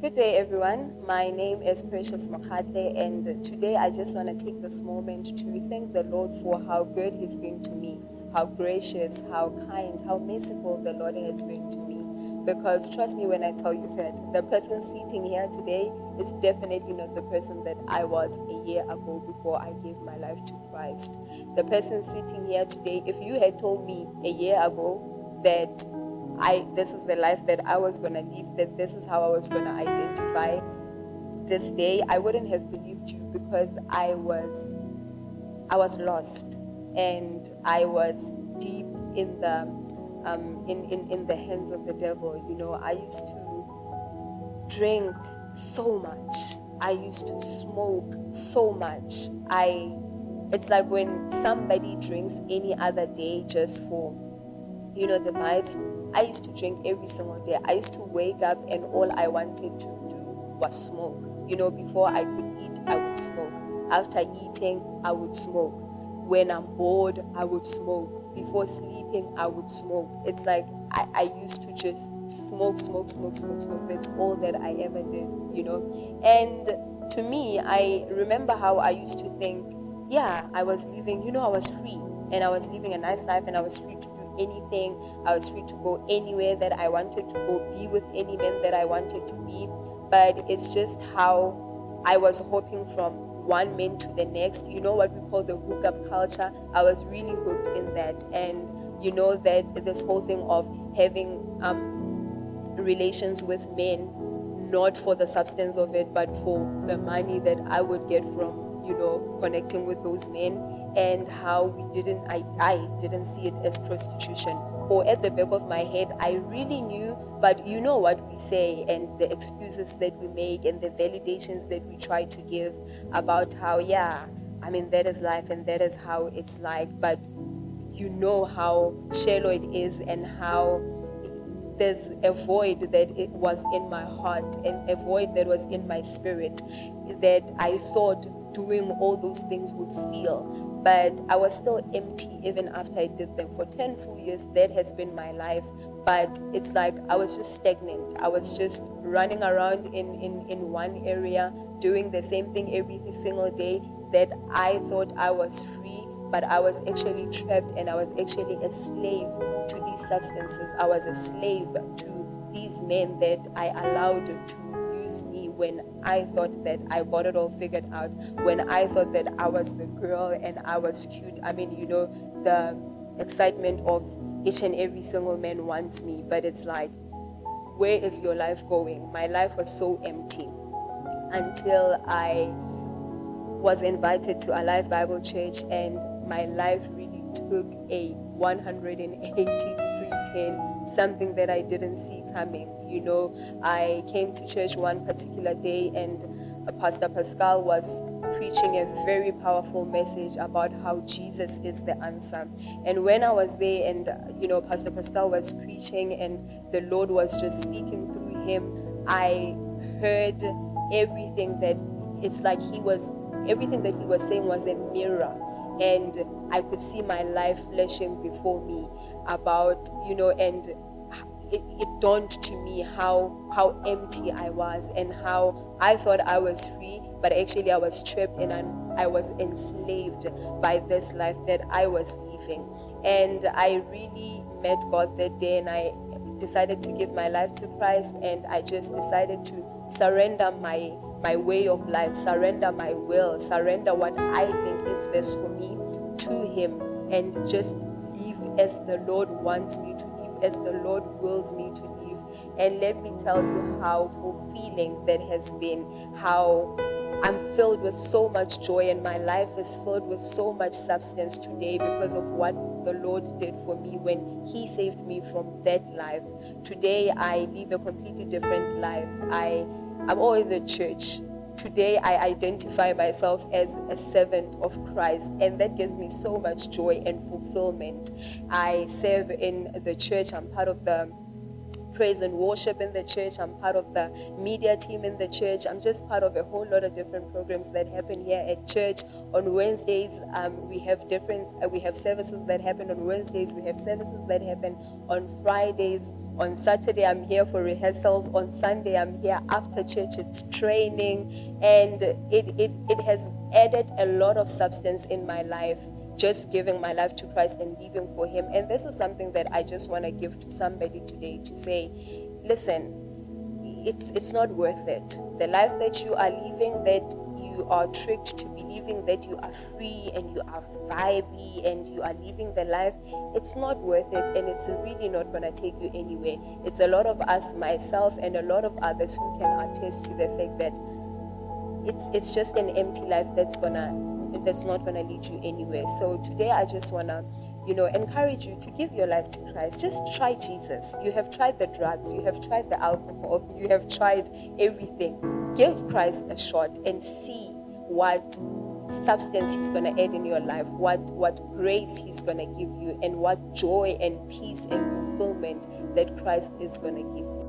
Good day, everyone. My name is Precious Mokgatle, and today I just want to take this moment to thank the Lord for how good He's been to me, how gracious, how kind, how merciful the Lord has been to me. Because trust me when I tell you that the person sitting here today is definitely not the person that I was a year ago before I gave my life to Christ. The person sitting here today, if you had told me a year ago that this is the life that I was gonna live, that this is how I was gonna identify this day, I wouldn't have believed you, because I was lost, and I was deep in the in the hands of the devil. I used to drink so much. I used to smoke so much. It's like when somebody drinks any other day just for the vibes. I used to drink every single day. I used to wake up and all I wanted to do was smoke. Before I could eat, I would smoke. After eating, I would smoke. When I'm bored, I would smoke. Before sleeping, I would smoke. It's like I used to just smoke. That's all that I ever did. And to me, I remember how I used to think, yeah, I was living, I was free, and I was living a nice life, and I was free to do anything. I was free to go anywhere that I wanted to go, be with any man that I wanted to be. But it's just how I was hopping from one man to the next. What we call the hookup culture. I was really hooked in that. And that this whole thing of having relations with men, not for the substance of it, but for the money that I would get from connecting with those men, and how I didn't see it as prostitution. Or at the back of my head, I really knew, but what we say, and the excuses that we make, and the validations that we try to give about how, that is life and that is how it's like, but how shallow it is, and how there's a void that it was in my heart, and a void that was in my spirit, that I thought doing all those things would fill. But I was still empty even after I did them. For 10 full years, that has been my life. But it's like I was just stagnant. I was just running around in one area, doing the same thing every single day, that I thought I was free, but I was actually trapped, and I was actually a slave to these substances. I was a slave to these men that I allowed to use me when I thought that I got it all figured out, when I thought that I was the girl and I was cute. The excitement of each and every single man wants me, but it's like, where is your life going? My life was so empty until I was invited to a Life Bible Church, and my life really took a 180-degree turn, something that I didn't see coming. I came to church one particular day, and Pastor Pascal was preaching a very powerful message about how Jesus is the answer. And when I was there, and Pastor Pascal was preaching, and the Lord was just speaking through him, I heard everything that everything that he was saying was a mirror. And I could see my life flashing before me about, and it dawned to me how empty I was, and how I thought I was free, but actually I was trapped, and I was enslaved by this life that I was living. And I really met God that day, and I decided to give my life to Christ, and I just decided to surrender my way of life, surrender my will, surrender what I think is best for me to Him, and just live as the Lord wants me to live, as the Lord wills me to live. And let me tell you how fulfilling that has been, how I'm filled with so much joy, and my life is filled with so much substance today because of what the Lord did for me when He saved me from that life. Today I live a completely different life. I'm always at church. Today I identify myself as a servant of Christ, and that gives me so much joy and fulfillment. I serve in the church. I'm part of the praise and worship in the church. I'm part of the media team in the church. I'm just part of a whole lot of different programs that happen here at church. On Wednesdays, we have services that happen on Wednesdays. We have services that happen on Fridays. On Saturday, I'm here for rehearsals. On Sunday, I'm here after church. It's training. And it has added a lot of substance in my life, just giving my life to Christ and living for Him. And this is something that I just want to give to somebody today to say, listen, it's not worth it. The life that you are living, that you are tricked to believing that you are free and you are vibey and you are living the life, it's not worth it, and it's really not going to take you anywhere. It's a lot of us, myself and a lot of others, who can attest to the fact that it's just an empty life that's not gonna lead you anywhere. So today I just wanna encourage you to give your life to Christ. Just try Jesus. You have tried the drugs, you have tried the alcohol, you have tried everything. Give Christ a shot and see what substance He's going to add in your life, what grace He's going to give you, and what joy and peace and fulfillment that Christ is going to give you.